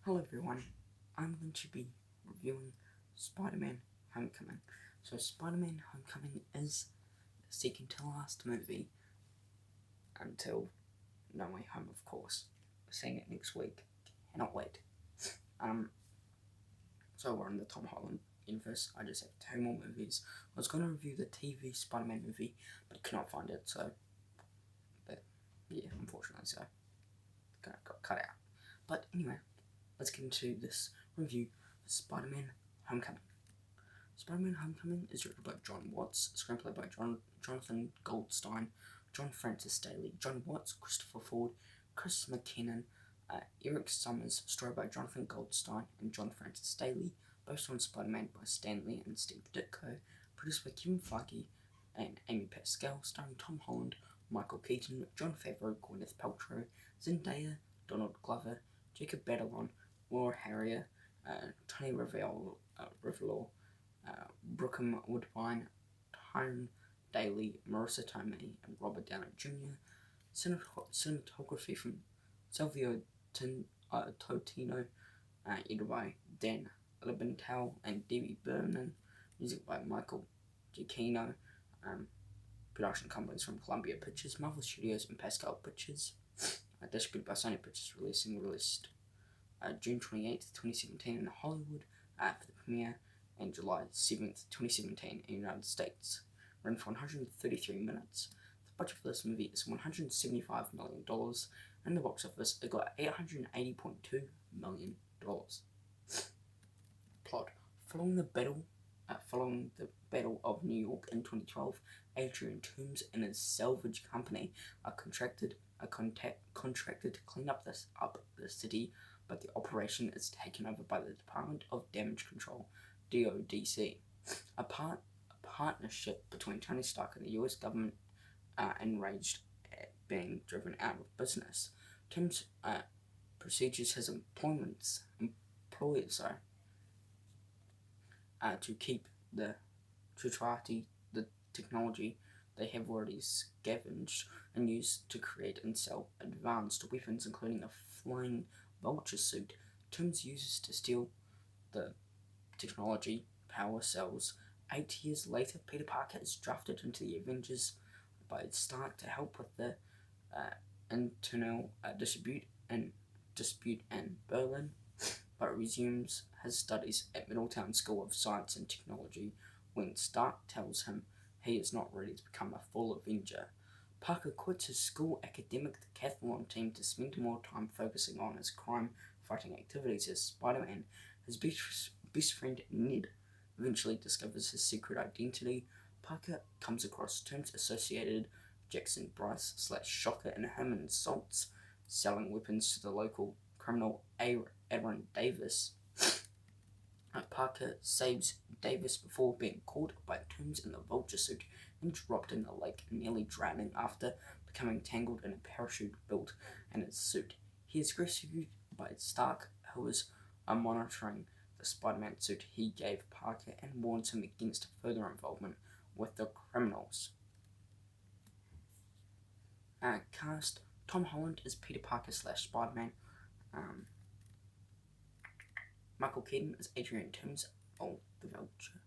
Hello everyone, I'm going to be reviewing Spider-Man Homecoming. So Spider-Man Homecoming is the second to last movie until No Way Home, of course. We're seeing it next week. Cannot wait. So we're in the Tom Holland universe. I just have 2 more movies. I was going to review the TV Spider-Man movie, but I could not find it, so unfortunately so. Got cut out. But anyway, let's get into this review of Spider-Man Homecoming. Spider-Man Homecoming is directed by John Watts, screenplay by Jonathan Goldstein, John Francis Daly, John Watts, Christopher Ford, Chris McKinnon, Eric Summers, story by Jonathan Goldstein and John Francis Daly, based on Spider-Man by Stan Lee and Steve Ditko, produced by Kevin Feige and Amy Pascal, starring Tom Holland, Michael Keaton, Jon Favreau, Gwyneth Paltrow, Zendaya, Donald Glover, Jacob Batalon, Laura Harrier, Tony Revell, Brookham Woodbine, Tyron Daly, Marissa Tomei, and Robert Downey Jr. Cinematography from Silvio Totino, edited by Dan Lebenthal and Debbie Berman, music by Michael Giacchino, production companies from Columbia Pictures, Marvel Studios, and Pascal Pictures. Distributed by Sony Pictures, released June 28th, 2017 in Hollywood for the premiere, and July 7th, 2017 in the United States. Ran for 133 minutes. The budget for this movie is $175 million, and the box office it got $880.2 million. Plot: Following the Battle of New York in 2012, Adrian Toomes and his salvage company are contracted to clean up the city, but the operation is taken over by the Department of Damage Control, DODC. A partnership between Tony Stark and the US government enraged at being driven out of business. Toomes procedures his employers to keep the technology they have already scavenged and used to create and sell advanced weapons, including a flying vulture suit. Toomes uses to steal the technology power cells. 8 years later, Peter Parker is drafted into the Avengers by Stark to help with the internal dispute in Berlin, but resumes his studies at Middletown School of Science and Technology when Stark tells him he is not ready to become a full Avenger. Parker quits his school academic decathlon team to spend more time focusing on his crime-fighting activities as Spider-Man. His best friend Ned eventually discovers his secret identity. Parker comes across Toomes associated Jackson Bryce / Shocker and him insults, selling weapons to the local criminal Aaron Davis. Parker saves Davis before being caught by Toomes in the vulture suit and dropped in the lake, nearly drowning after becoming tangled in a parachute built in his suit. He is rescued by Stark, who is monitoring the Spider-Man suit he gave Parker and warns him against further involvement with the criminals. Cast: Tom Holland as Peter Parker / Spider-Man. Michael Keaton as Adrian Toomes, the Vulture.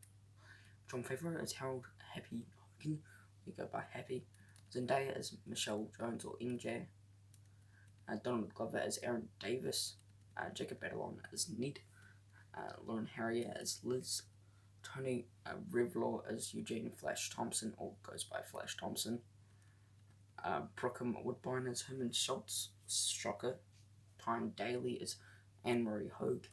Jon Favreau as Harold Happy Hogan, we go by Happy. Zendaya as Michelle Jones or MJ. Donald Glover as Aaron Davis. Jacob Batalon as Ned. Lauren Harrier as Liz. Tony Revell as Eugene Flash Thompson, or goes by Flash Thompson. Brookham Woodbine as Herman Schultz, Shocker. Tyron Daly as Anne-Marie Hogue.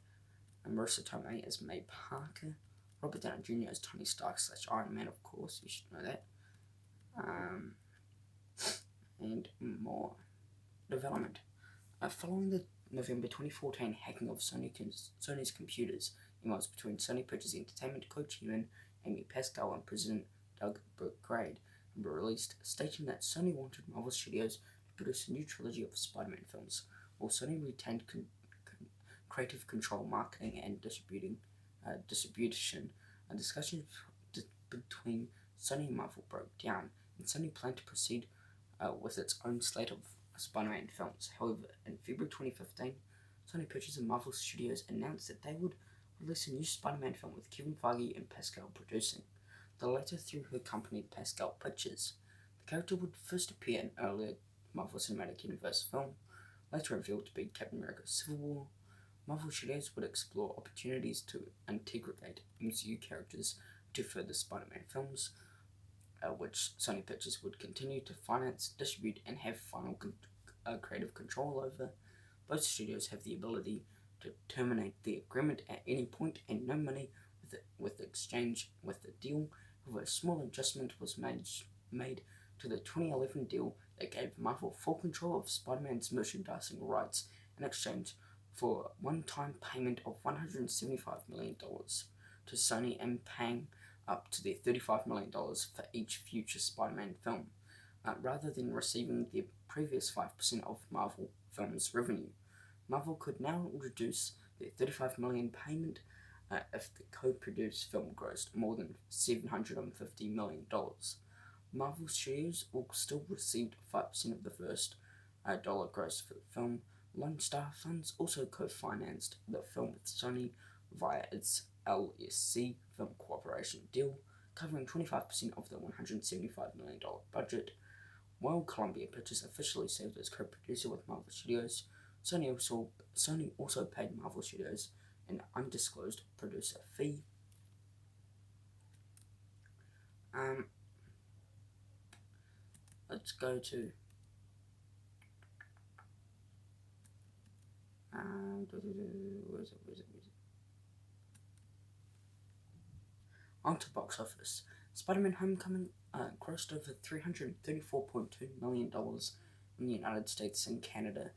Marissa Tomei as May Parker. Robert Downey Jr. as Tony Stark / Iron Man, of course, you should know that. And more development. Following the November 2014 hacking of Sony's computers, emails between Sony Pictures Entertainment co-chairman Amy Pascal and President Doug Burke-Grade were released, stating that Sony wanted Marvel Studios to produce a new trilogy of Spider-Man films, while Sony retained creative control, marketing, and distribution. A discussion between Sony and Marvel broke down, and Sony planned to proceed with its own slate of Spider-Man films. However, in February 2015, Sony Pictures and Marvel Studios announced that they would release a new Spider-Man film with Kevin Feige and Pascal producing, the latter through her company Pascal Pictures. The character would first appear in earlier Marvel Cinematic Universe film, later revealed to be Captain America Civil War. Marvel Studios would explore opportunities to integrate MCU characters to further Spider-Man films, which Sony Pictures would continue to finance, distribute, and have final creative control over. Both studios have the ability to terminate the agreement at any point, and no money with exchange with the deal. However, a small adjustment was made to the 2011 deal that gave Marvel full control of Spider-Man's merchandising rights in exchange for a one-time payment of $175 million to Sony and paying up to their $35 million for each future Spider-Man film, rather than receiving the previous 5% of Marvel Films' revenue. Marvel could now reduce their $35 million payment if the co-produced film grossed more than $750 million. Marvel Studios will still receive 5% of the first dollar gross for the film. Lone Star Funds also co-financed the film with Sony via its LSC Film Corporation deal, covering 25% of the $175 million budget. While Columbia Pictures officially served as co-producer with Marvel Studios, Sony also paid Marvel Studios an undisclosed producer fee. Let's go to where is it? On to box office. Spider-Man Homecoming grossed over $334.2 million in the United States and Canada,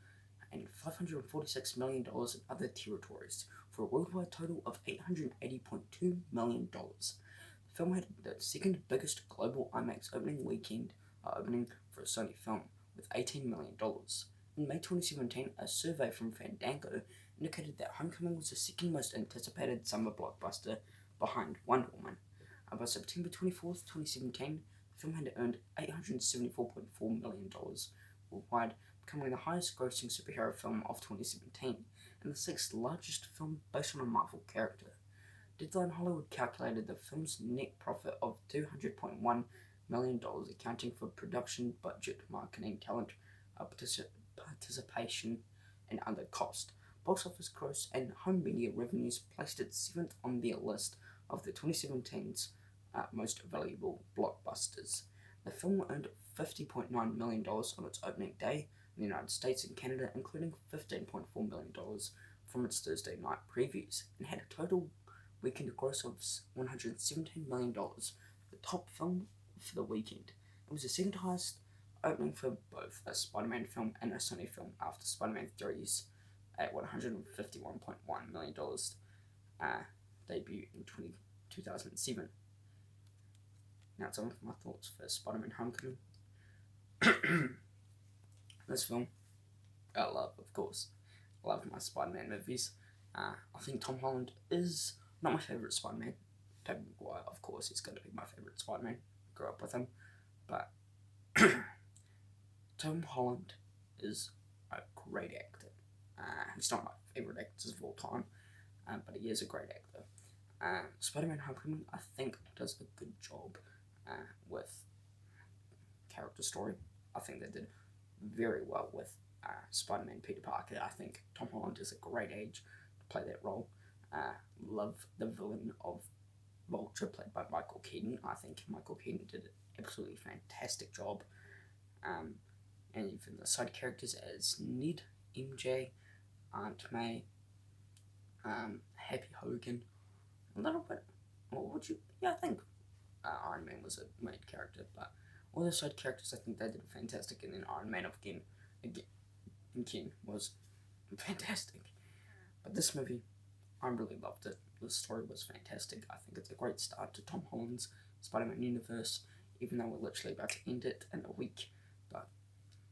and $546 million in other territories, for a worldwide total of $880.2 million. The film had the second biggest global IMAX opening for a Sony film, with $18 million. In May 2017, a survey from Fandango indicated that Homecoming was the second most anticipated summer blockbuster behind Wonder Woman. By September 24th, 2017, the film had earned $874.4 million worldwide, becoming the highest grossing superhero film of 2017 and the sixth largest film based on a Marvel character. Deadline Hollywood calculated the film's net profit of $200.1 million, accounting for production, budget, marketing, talent, participation, and other costs. Box office gross and home media revenues placed it 7th on their list of the 2017's most valuable blockbusters. The film earned $50.9 million on its opening day in the United States and Canada, including $15.4 million from its Thursday night previews, and had a total weekend gross of $117 million, the top film for the weekend. It was the second highest opening for both a Spider-Man film and a Sony film after Spider-Man 3's at $151.1 million debut in 2007. Now some of my thoughts for Spider-Man Homecoming. This film, I love, of course. I love my Spider-Man movies. I think Tom Holland is not my favourite Spider-Man. Tobey Maguire, of course, is going to be my favourite Spider-Man. Grew up with him. But Tom Holland is a great actor. He's not my favourite actor of all time, but he is a great actor. Spider-Man Homecoming, I think, does a good job with character story. I think they did very well with Spider-Man Peter Parker. I think Tom Holland is a great age to play that role. Love the villain of Vulture, played by Michael Keaton. I think Michael Keaton did an absolutely fantastic job. And even the side characters as Ned, MJ, Aunt May, Happy Hogan, a little bit. What would you? Yeah, I think Iron Man was a main character, but all the side characters, I think they did fantastic. And then Iron Man again was fantastic. But this movie, I really loved it. The story was fantastic. I think it's a great start to Tom Holland's Spider-Man universe, even though we're literally about to end it in a week. But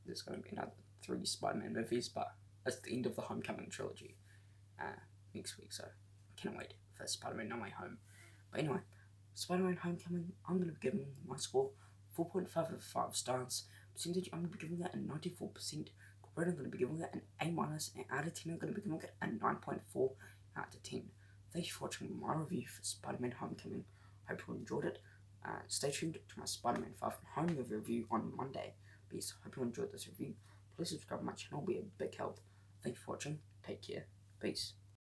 there's going to be another 3 Spider-Man movies, but it's the end of the Homecoming trilogy next week, so I can't wait for Spider-Man No Way Home. But anyway, Spider-Man Homecoming, I'm going to be giving my score 4.5 out of 5 stars. Percentage, I'm going to be giving that a 94%. rating, I'm going to be giving it an A-, and out of 10, I'm going to be giving it a 9.4 out of 10. Thank you for watching my review for Spider-Man Homecoming. Hope you enjoyed it. Stay tuned to my Spider-Man Far From Home review on Monday. Peace. Hope you enjoyed this review. Please subscribe to my channel, it'll be a big help. Thank you for watching. Take care. Peace.